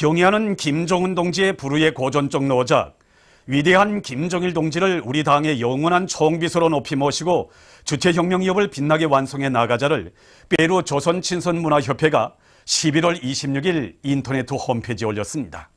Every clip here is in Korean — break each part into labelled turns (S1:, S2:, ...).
S1: 경의하는 김정은 동지의 불후의 고전적 노작, 위대한 김정일 동지를 우리 당의 영원한 총비서로 높이 모시고 주체혁명 기업을 빛나게 완성해 나가자를 페루 조선친선문화협회가 11월 26일 인터넷 홈페이지에 올렸습니다.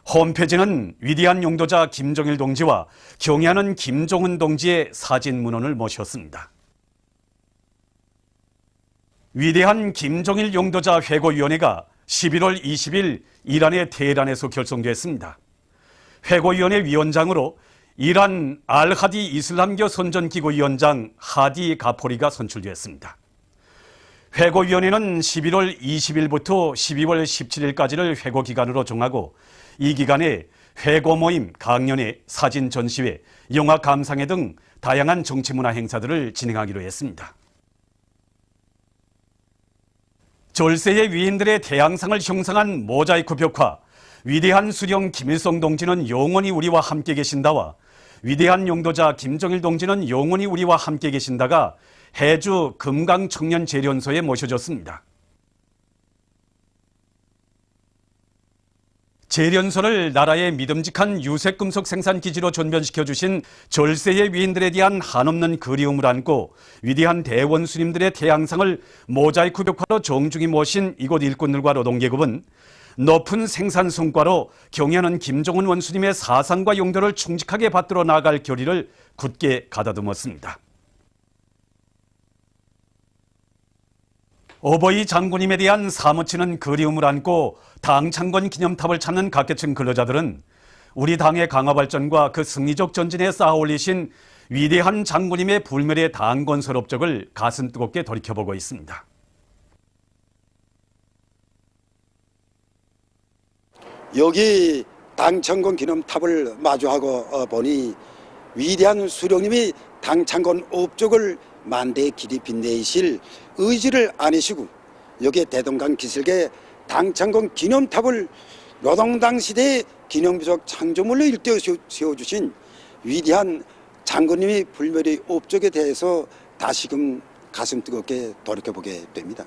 S1: 홈페이지는 위대한 용도자 김정일 동지와 경의하는 김정은 동지의 사진 문헌을 모셨습니다. 위대한 김정일 용도자 회고위원회가 11월 20일 이란의 테헤란에서 결성됐습니다. 회고위원회 위원장으로 이란 알하디 이슬람교 선전기구 위원장 하디 가포리가 선출됐습니다. 회고위원회는 11월 20일부터 12월 17일까지를 회고기간으로 정하고 이 기간에 회고 모임, 강연회, 사진 전시회, 영화 감상회 등 다양한 정치문화 행사들을 진행하기로 했습니다. 절세의 위인들의 태양상을 형상한 모자이크 벽화, 위대한 수령 김일성 동지는 영원히 우리와 함께 계신다와 위대한 용도자 김정일 동지는 영원히 우리와 함께 계신다가 해주 금강청년재련소에 모셔졌습니다. 재련소를 나라의 믿음직한 유색금속 생산기지로 전변시켜주신 절세의 위인들에 대한 한없는 그리움을 안고 위대한 대원수님들의 태양상을 모자이크 벽화로 정중히 모신 이곳 일꾼들과 노동계급은 높은 생산 성과로 경의하는 김정은 원수님의 사상과 용도를 충직하게 받들어 나갈 결의를 굳게 가다듬었습니다. 어버이 장군님에 대한 사무치는 그리움을 안고 당 창건 기념탑을 찾는 각계층 근로자들은 우리 당의 강화 발전과 그 승리적 전진에 쌓아올리신 위대한 장군님의 불멸의 당 건설 업적을 가슴 뜨겁게 돌이켜보고 있습니다.
S2: 여기 당 창건 기념탑을 마주하고 보니 위대한 수령님이 당 창건 업적을 만대의 길이 빛내실 의지를 아니시고 여기에 대동강 기슭에 당 창건 기념탑을 노동당 시대의 기념비적 창조물로 일대어 세워주신 위대한 장군님의 불멸의 업적에 대해서 다시금 가슴 뜨겁게 돌이켜보게 됩니다.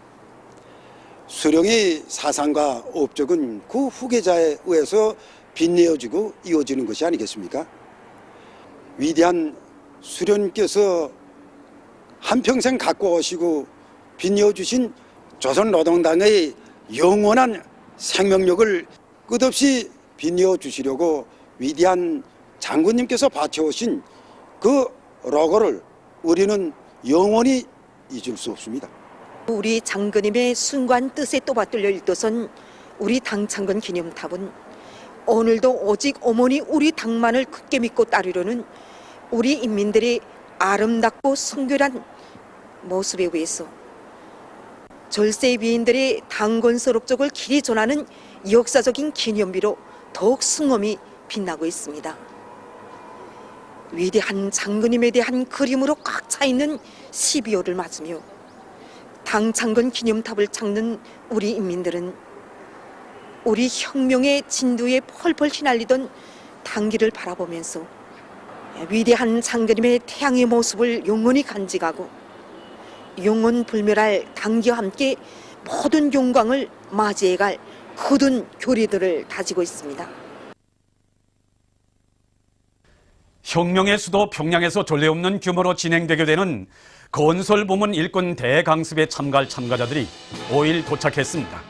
S2: 수령의 사상과 업적은 그 후계자에 의해서 빛내어지고 이어지는 것이 아니겠습니까? 위대한 수령께서 한평생 갖고 오시고 빛내어주신 조선노동당의 영원한 생명력을 끝없이 빛내어주시려고 위대한 장군님께서 바쳐오신 그 로고를 우리는 영원히 잊을 수 없습니다.
S3: 우리 장군님의 순고한 뜻에 또 받들려 일도선 우리 당 창건 기념탑은 오늘도 오직 어머니 우리 당만을 굳게 믿고 따르려는 우리 인민들이 아름답고 성결한 모습에 의해서 절세 위인들의 당 건설 업적을 길이 전하는 역사적인 기념비로 더욱 승엄히 빛나고 있습니다. 위대한 장군님에 대한 그림으로 꽉 차 있는 12호를 맞으며 당 창건 기념탑을 찾는 우리 인민들은 우리 혁명의 진두에 펄펄 휘날리던 당기를 바라보면서 위대한 장군님의 태양의 모습을 영원히 간직하고 영원 불멸할 당기와 함께 모든 영광을 맞이해갈 굳은 교리들을 다지고 있습니다.
S1: 혁명의 수도 평양에서 전례없는 규모로 진행되게 되는 건설 부문 일꾼 대강습에 참가할 참가자들이 5일 도착했습니다.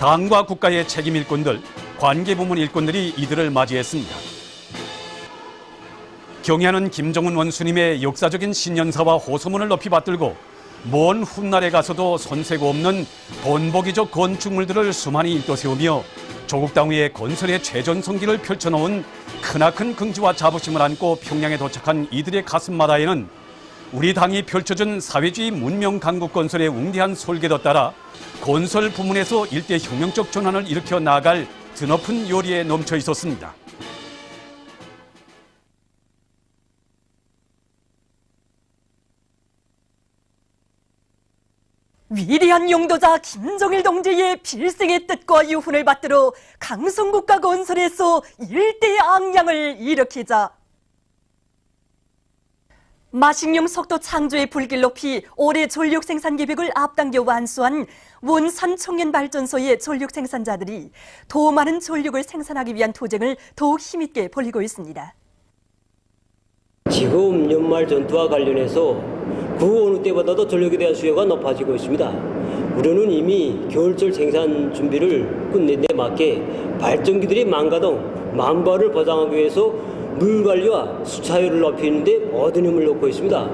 S1: 당과 국가의 책임 일꾼들, 관계 부문 일꾼들이 이들을 맞이했습니다. 경의하는 김정은 원수님의 역사적인 신년사와 호소문을 높이 받들고 먼 훗날에 가서도 손색이 없는 본보기적 건축물들을 수많이 일도 세우며 조국 당위의 건설의 최전성기를 펼쳐놓은 크나큰 긍지와 자부심을 안고 평양에 도착한 이들의 가슴마다에는 우리 당이 펼쳐준 사회주의 문명 강국 건설의 웅대한 설계도 따라 건설 부문에서 일대 혁명적 전환을 일으켜 나갈 드높은 요리에 넘쳐 있었습니다.
S4: 위대한 용도자 김정일 동지의 필생의 뜻과 유훈을 받들어 강성국가 건설에서 일대의 앙양을 일으키자 마식용 속도 창조의 불길 높이 올해 전력 생산 계획을 앞당겨 완수한 원산 청년발전소의 전력 생산자들이 더 많은 전력을 생산하기 위한 투쟁을 더욱 힘있게 벌이고 있습니다.
S5: 지금 연말 전투와 관련해서 그 어느 때보다도 전력에 대한 수요가 높아지고 있습니다. 우리는 이미 겨울철 생산 준비를 끝낸 데 맞게 발전기들이 만가동 만발을 보장하기 위해서 물 관리와 수차율을 높이는 데 모든 힘을 놓고 있습니다.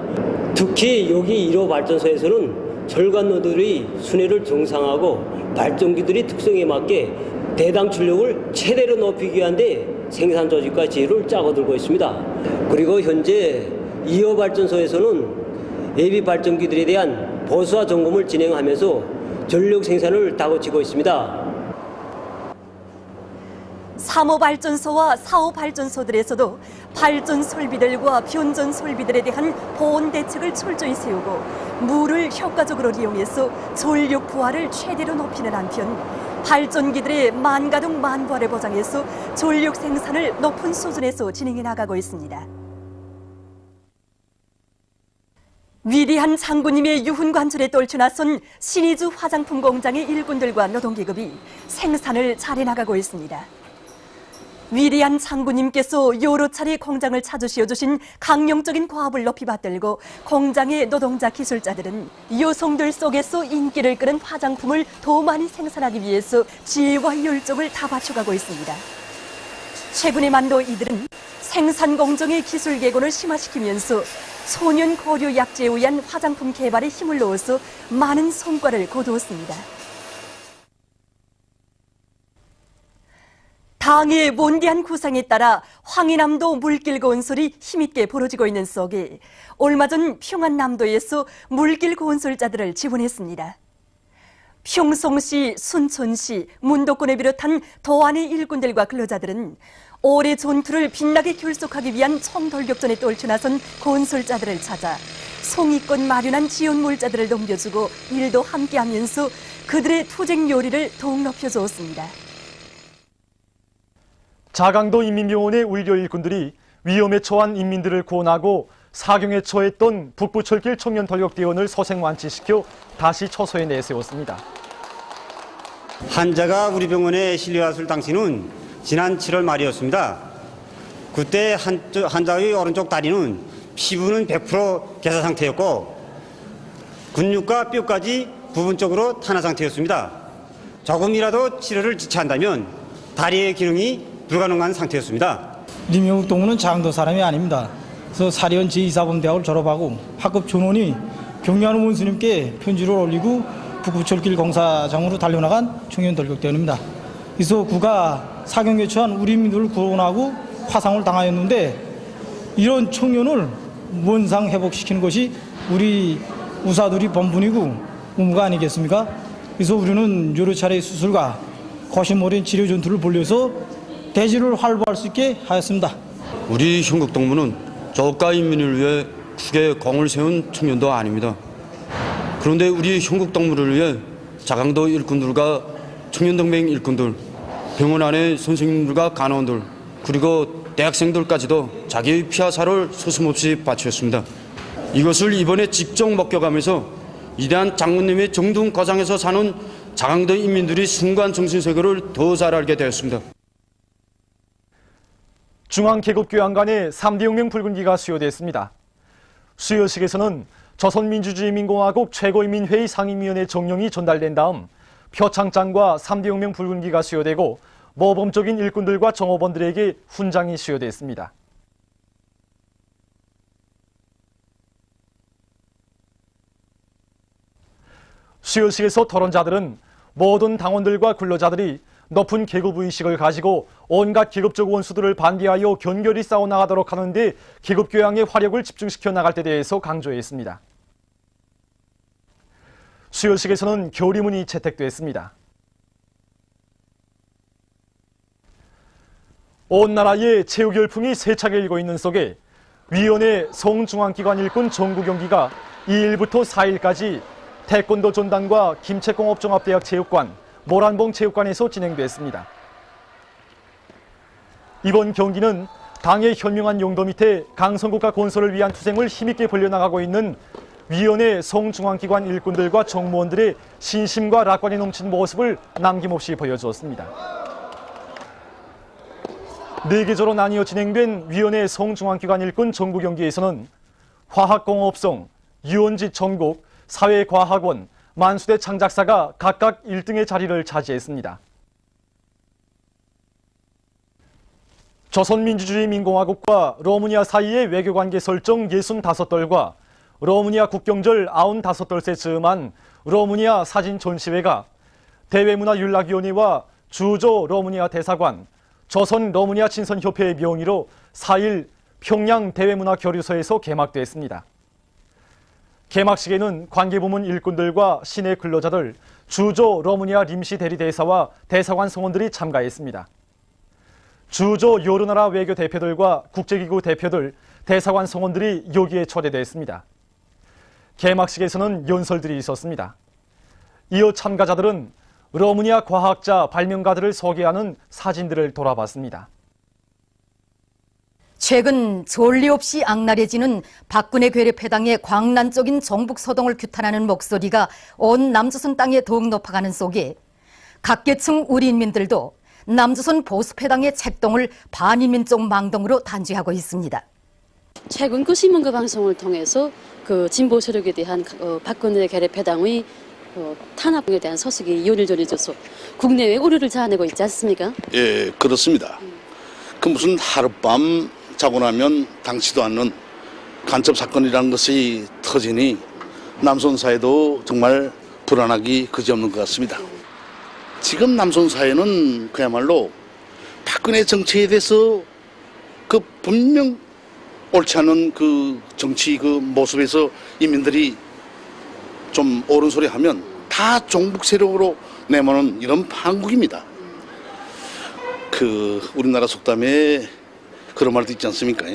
S5: 특히 여기 1호 발전소에서는 절간노들의 순회를 정상화하고 발전기들의 특성에 맞게 대당 출력을 최대로 높이기 위한 데 생산 조직과 지혜를 짜고들고 있습니다. 그리고 현재 2호 발전소에서는 예비 발전기들에 대한 보수와 점검을 진행하면서 전력 생산을 다그치고 있습니다.
S4: 3호 발전소와 4호 발전소들에서도 발전 설비들과 변전 설비들에 대한 보온 대책을 철저히 세우고 물을 효과적으로 이용해서 전력 부하를 최대로 높이는 한편 발전기들의 만가동 만부하를 보장해서 전력 생산을 높은 수준에서 진행해 나가고 있습니다. 위대한 장군님의 유훈관절에 떨쳐나선 신의주 화장품 공장의 일꾼들과 노동계급이 생산을 잘해 나가고 있습니다. 위대한 장군님께서 여러 차례 공장을 찾으시어 주신 강령적인 과업을 높이 받들고 공장의 노동자 기술자들은 여성들 속에서 인기를 끄는 화장품을 더 많이 생산하기 위해서 지혜와 열정을 다 바쳐가고 있습니다. 최근에만도 이들은 생산 공정의 기술 개곤을 심화시키면서 소년 고려 약제에 의한 화장품 개발에 힘을 넣어서 많은 성과를 거두었습니다. 당의 원대한 구상에 따라 황해남도 물길 건설이 힘있게 벌어지고 있는 속에 얼마 전 평안남도에서 물길 건설자들을 지원했습니다. 평송시, 순천시, 문도권을 비롯한 도안의 일꾼들과 근로자들은 올해 전투를 빛나게 결속하기 위한 총돌격전에 떨쳐나선 건설자들을 찾아 송이권 마련한 지원물자들을 넘겨주고 일도 함께하면서 그들의 투쟁 요리를 더욱 높여주었습니다.
S6: 자강도 인민병원의 의료 일꾼들이 위험에 처한 인민들을 구원하고 사경에 처했던 북부철길 청년 돌격대원을 소생 완치시켜 다시 처소에 내세웠습니다.
S7: 환자가 우리 병원에 실려왔을 당시는 지난 7월 말이었습니다. 그때 환자의 오른쪽 다리는 피부는 100% 개사 상태였고 근육과 뼈까지 부분적으로 탄화 상태였습니다. 조금이라도 치료를 지체한다면 다리의 기능이 불가능한 상태였습니다.
S8: 리명욱 동무는 자강도 사람이 아닙니다. 그래서 사리원 제2사범대학을 졸업하고 학급 전원이 경리하는 원수님께 편지를 올리고 북부철길 공사장으로 달려나간 청년 돌격대원입니다. 그래서 그가 사경에 처한 우리 민들을 구원하고 화상을 당하였는데 이런 청년을 원상 회복시키는 것이 우리 의사들이 본분이고 의무가 아니겠습니까? 그래서 우리는 여러 차례 수술과 거심 어린 치료 전투를 벌려서 대지를 활보할 수 있게 하였습니다.
S9: 우리 형국 동무는 저가 인민을 위해 국에 공을 세운 청년도 아닙니다. 그런데 우리 형국 동무를 위해 자강도 일꾼들과 청년동맹 일꾼들, 병원 안의 선생님들과 간호원들, 그리고 대학생들까지도 자기의 피와 살을 서슴없이 바쳤습니다. 이것을 이번에 직접 목격하면서 위대한 장군님의 정든 거장에서 사는 자강도 인민들이 순간 정신세계를 더 잘 알게 되었습니다.
S6: 중앙계급교양관에 3대 혁명 붉은기가 수여됐습니다. 수여식에서는 조선민주주의민공화국 최고인민회의 상임위원회 정령이 전달된 다음 표창장과 3대 혁명 붉은기가 수여되고 모범적인 일꾼들과 정업원들에게 훈장이 수여됐습니다. 수여식에서 토론자들은 모든 당원들과 근로자들이 높은 계급의식을 가지고 온갖 계급적 원수들을 반대하여 견결히 싸워나가도록 하는 데 계급교양의 화력을 집중시켜 나갈 때 대해서 강조했습니다. 수여식에서는 결의문이 채택됐습니다. 온 나라에 체육 열풍이 세차게 일고 있는 속에 위원회 성중앙기관 일꾼 정구 경기가 2일부터 4일까지 태권도 전당과 김책공업종합대학 체육관, 모란봉 체육관에서 진행됐습니다. 이번 경기는 당의 현명한 용도 밑에 강성국가 건설을 위한 투쟁을 힘있게 벌려나가고 있는 위원회 송중앙기관 일꾼들과 정무원들의 신심과 낙관이 넘친 모습을 남김없이 보여주었습니다. 4계조로 나뉘어 진행된 위원회 송중앙기관 일꾼 정부 경기에서는 화학공업성, 유원지 전국, 사회과학원, 만수대 창작사가 각각 1등의 자리를 차지했습니다. 조선민주주의민공화국과 러무니아 사이의 외교관계 설정 65돌과 러무니아 국경절 95돌째 즈음한 러무니아 사진 전시회가 대외문화윤락위원회와 주조 러무니아 대사관, 조선 러무니아 친선협회의 명의로 4일 평양 대외문화교류소에서 개막됐습니다. 개막식에는 관계부문 일꾼들과 시내 근로자들, 주조 러무니아 림시 대리대사와 대사관 성원들이 참가했습니다. 주조 여러 나라 외교 대표들과 국제기구 대표들, 대사관 성원들이 여기에 초대됐습니다. 개막식에서는 연설들이 있었습니다. 이어 참가자들은 러무니아 과학자, 발명가들을 소개하는 사진들을 돌아봤습니다.
S10: 최근 전례 없이 악랄해지는 박근혜 괴뢰패당의 광란적인 정북소동을 규탄하는 목소리가 온 남조선 땅에 더욱 높아가는 속에 각계층 우리 인민들도 남조선 보수패당의 책동을 반인민적 망동으로 단죄하고 있습니다.
S11: 최근 그 신문과 방송을 통해서 그 진보 세력에 대한 박근혜 괴뢰패당의 탄압에 대한 소식이 연일 전해져서 국내외 우려를 자아내고 있지 않습니까?
S12: 예, 그렇습니다. 그 무슨 하룻밤 자고 나면 당치도 않는 간첩 사건이라는 것이 터지니 남선 사회도 정말 불안하기 그지없는 것 같습니다. 지금 남선 사회는 그야말로 박근혜 정치에 대해서 그 분명 옳지 않은 그 정치 그 모습에서 인민들이 좀 옳은 소리 하면 다 종북 세력으로 내모는 이런 판국입니다. 그 우리나라 속담에 그런 말도 있지 않습니까?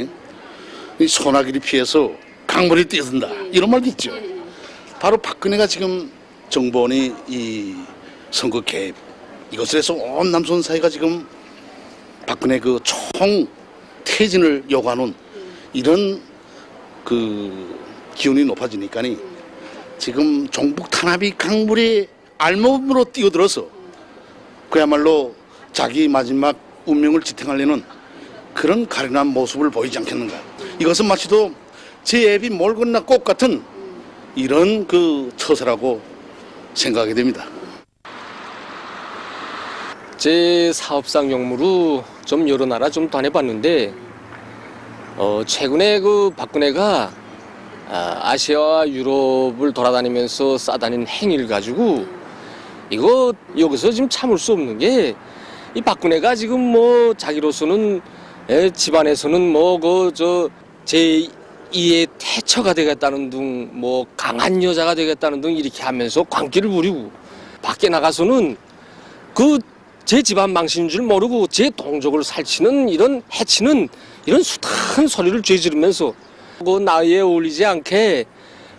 S12: 이 소나기를 피해서 강물이 뛰어든다 이런 말도 있죠. 바로 박근혜가 지금 정보원이 이 선거 개입 이것을 해서 온 남선 사회가 지금 박근혜 그 총 퇴진을 요구하는 이런 그 기운이 높아지니까니 지금 종북 탄압이 강물에 알몸으로 뛰어들어서 그야말로 자기 마지막 운명을 지탱하려는 그런 가련한 모습을 보이지 않겠는가. 이것은 마치도 제 앱이 몰 건나 꽃 같은 이런 그 처사라고 생각하게 됩니다.
S13: 제 사업상 용무로 좀 여러 나라 좀 다녀봤는데 최근에 그 박근혜가 아시아와 유럽을 돌아다니면서 싸다닌 행위를 가지고 이거 여기서 지금 참을 수 없는 게 이 박근혜가 지금 뭐 자기로서는 집안에서는 뭐 그 저 제2의 태처가 되겠다는 등 뭐 강한 여자가 되겠다는 등 이렇게 하면서 광기를 부리고 밖에 나가서는 그 제 집안 망신인 줄 모르고 제 동족을 살치는 이런 해치는 이런 숱한 소리를 죄지르면서 그 나이에 어울리지 않게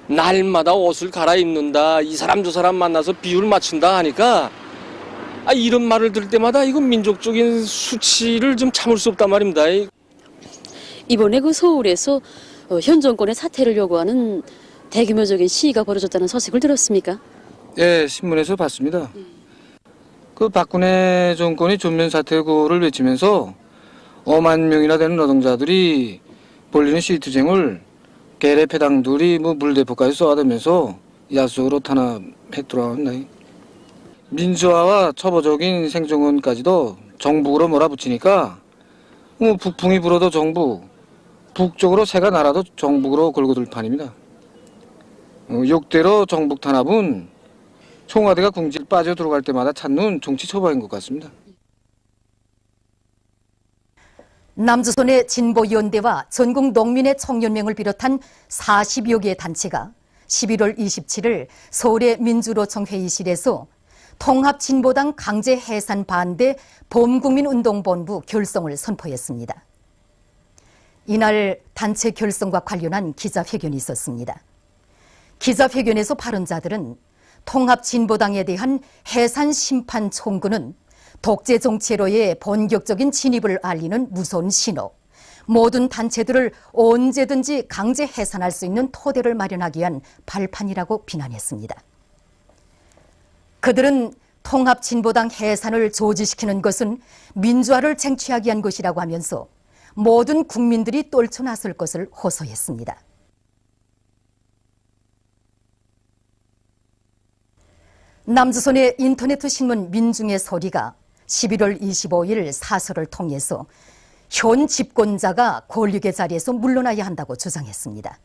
S13: 날마다 옷을 갈아입는다 이 사람 저 사람 만나서 비율 맞춘다 하니까 이런 말을 들을 때마다 이거 민족적인 수치를 좀 참을 수 없단 말입니다.
S11: 이번에 그 서울에서 현 정권의 사퇴를 요구하는 대규모적인 시위가 벌어졌다는 소식을 들었습니까?
S14: 예, 신문에서 봤습니다. 그 박근혜 정권이 전면 사퇴 구호를 외치면서 5만 명이나 되는 노동자들이 벌리는 시위투쟁을 괴뢰패당들이 뭐 물대포까지 쏘아대면서 야속으로 탄압했더라고요. 민주화와 초보적인 생존권까지도 정북으로 몰아붙이니까 뭐 북풍이 불어도 정북, 북쪽으로 새가 날아도 정북으로 걸고들 판입니다. 역대로 정북 탄압은 청와대가 궁지를 빠져 들어갈 때마다 찾는 정치 처방인 것 같습니다.
S10: 남조선의 진보연대와 전국 농민의 청년맹을 비롯한 40여 개의 단체가 11월 27일 서울의 민주노총 회의실에서 통합진보당 강제 해산 반대 범국민운동본부 결성을 선포했습니다. 이날 단체 결성과 관련한 기자회견이 있었습니다. 기자회견에서 발언자들은 통합진보당에 대한 해산 심판 청구는 독재 정치로의 본격적인 진입을 알리는 무서운 신호, 모든 단체들을 언제든지 강제 해산할 수 있는 토대를 마련하기 위한 발판이라고 비난했습니다. 그들은 통합진보당 해산을 조지시키는 것은 민주화를 쟁취하기 위한 것이라고 하면서 모든 국민들이 떨쳐나설 것을 호소했습니다. 남조선의 인터넷 신문 민중의 소리가 11월 25일 사설을 통해서 현 집권자가 권력의 자리에서 물러나야 한다고 주장했습니다.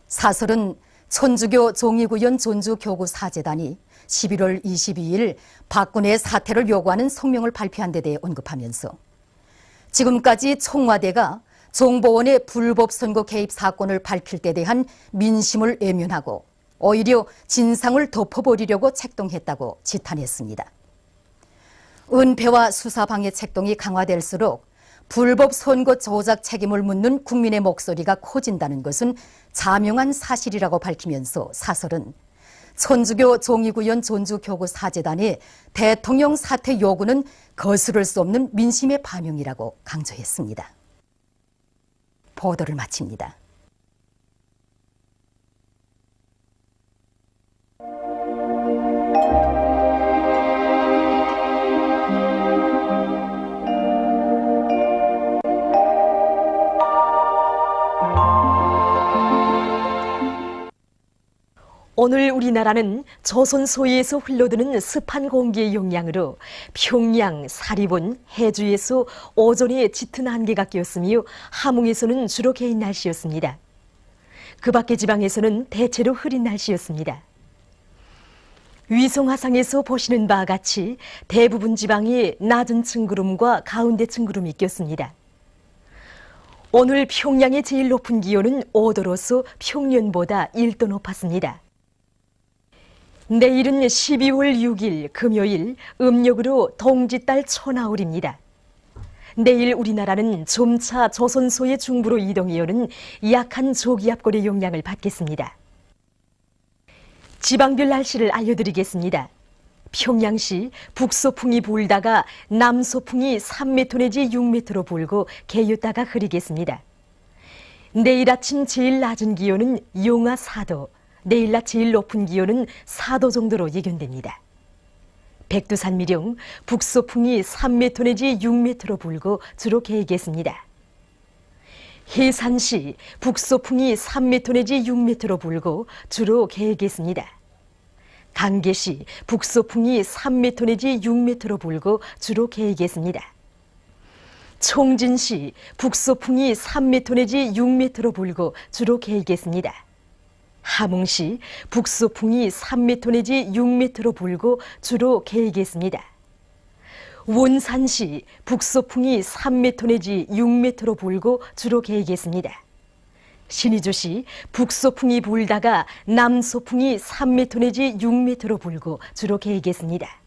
S10: 사설은 천주교 종이구현 존주교구사재단이 11월 22일 박근혜의 사퇴를 요구하는 성명을 발표한 데 대해 언급하면서 지금까지 청와대가 정보원의 불법 선거 개입 사건을 밝힐 데 대한 민심을 외면하고 오히려 진상을 덮어버리려고 책동했다고 지탄했습니다. 은폐와 수사방해 책동이 강화될수록 불법 선거 조작 책임을 묻는 국민의 목소리가 커진다는 것은 자명한 사실이라고 밝히면서 사설은 천주교 종이구현 존주교구사재단의 대통령 사퇴 요구는 거스를 수 없는 민심의 반영이라고 강조했습니다. 보도를 마칩니다.
S15: 오늘 우리나라는 조선 소위에서 흘러드는 습한 공기의 영향으로 평양, 사리본, 해주에서 오전에 짙은 안개가 끼었으며 함흥에서는 주로 개인 날씨였습니다. 그 밖의 지방에서는 대체로 흐린 날씨였습니다. 위성화상에서 보시는 바와 같이 대부분 지방이 낮은 층구름과 가운데 층구름이 꼈습니다. 오늘 평양의 제일 높은 기온은 5도로서 평년보다 1도 높았습니다. 내일은 12월 6일 금요일 음력으로 동짓달 초나흘입니다. 내일 우리나라는 점차 조선소의 중부로 이동해오는 약한 저기압골의 영향을 받겠습니다. 지방별 날씨를 알려드리겠습니다. 평양시 북소풍이 불다가 남소풍이 3m 내지 6m로 불고 개였다가 흐리겠습니다. 내일 아침 제일 낮은 기온은 영하 4도, 내일 낮 제일 높은 기온은 4도 정도로 예견됩니다. 백두산 미령 북소풍이 3m 내지 6m로 불고 주로 개겠습니다. 해산시 북소풍이 3m 내지 6m로 불고 주로 개겠습니다. 강계시 북소풍이 3m 내지 6m로 불고 주로 개겠습니다. 총진시 북소풍이 3m 내지 6m로 불고 주로 개겠습니다. 함흥시 북소풍이 3m 내지 6m로 불고 주로 개겠습니다. 원산시 북소풍이 3m 내지 6m로 불고 주로 개겠습니다. 신의주시 북소풍이 불다가 남소풍이 3m 내지 6m로 불고 주로 개겠습니다.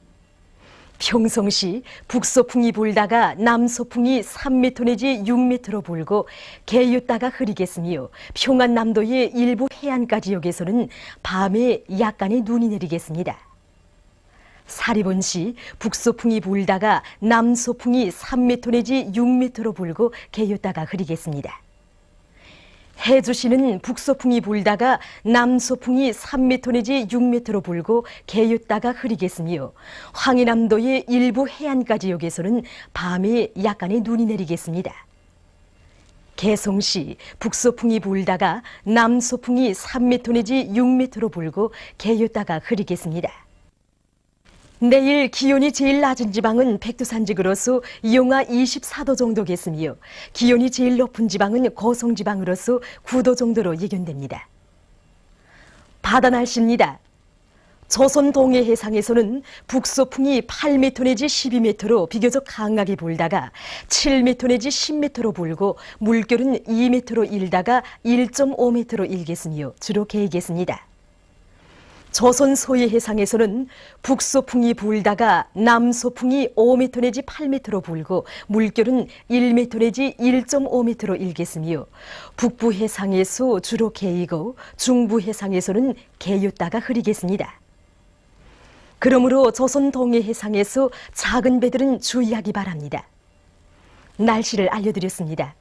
S15: 평성시 북소풍이 불다가 남소풍이 3m 내지 6m로 불고 개였다가 흐리겠으며 평안남도의 일부 해안가 지역에서는 밤에 약간의 눈이 내리겠습니다. 사리본시 북소풍이 불다가 남소풍이 3m 내지 6m로 불고 개였다가 흐리겠습니다. 해주시는 북소풍이 불다가 남소풍이 3m 내지 6m로 불고 개였다가 흐리겠으며 황해남도의 일부 해안가 지역에서는 밤에 약간의 눈이 내리겠습니다. 개성시 북소풍이 불다가 남소풍이 3m 내지 6m로 불고 개였다가 흐리겠습니다. 내일 기온이 제일 낮은 지방은 백두산지구로서 영하 24도 정도겠으며 기온이 제일 높은 지방은 고성지방으로서 9도 정도로 예견됩니다. 바다 날씨입니다. 조선 동해 해상에서는 북소풍이 8m 내지 12m로 비교적 강하게 불다가 7m 내지 10m로 불고 물결은 2m로 일다가 1.5m로 일겠으며 주로 개겠습니다. 조선 소해 해상에서는 북소풍이 불다가 남소풍이 5m 내지 8m로 불고 물결은 1m 내지 1.5m로 일겠으며 북부 해상에서 주로 개이고 중부 해상에서는 개였다가 흐리겠습니다. 그러므로 조선 동해 해상에서 작은 배들은 주의하기 바랍니다. 날씨를 알려드렸습니다.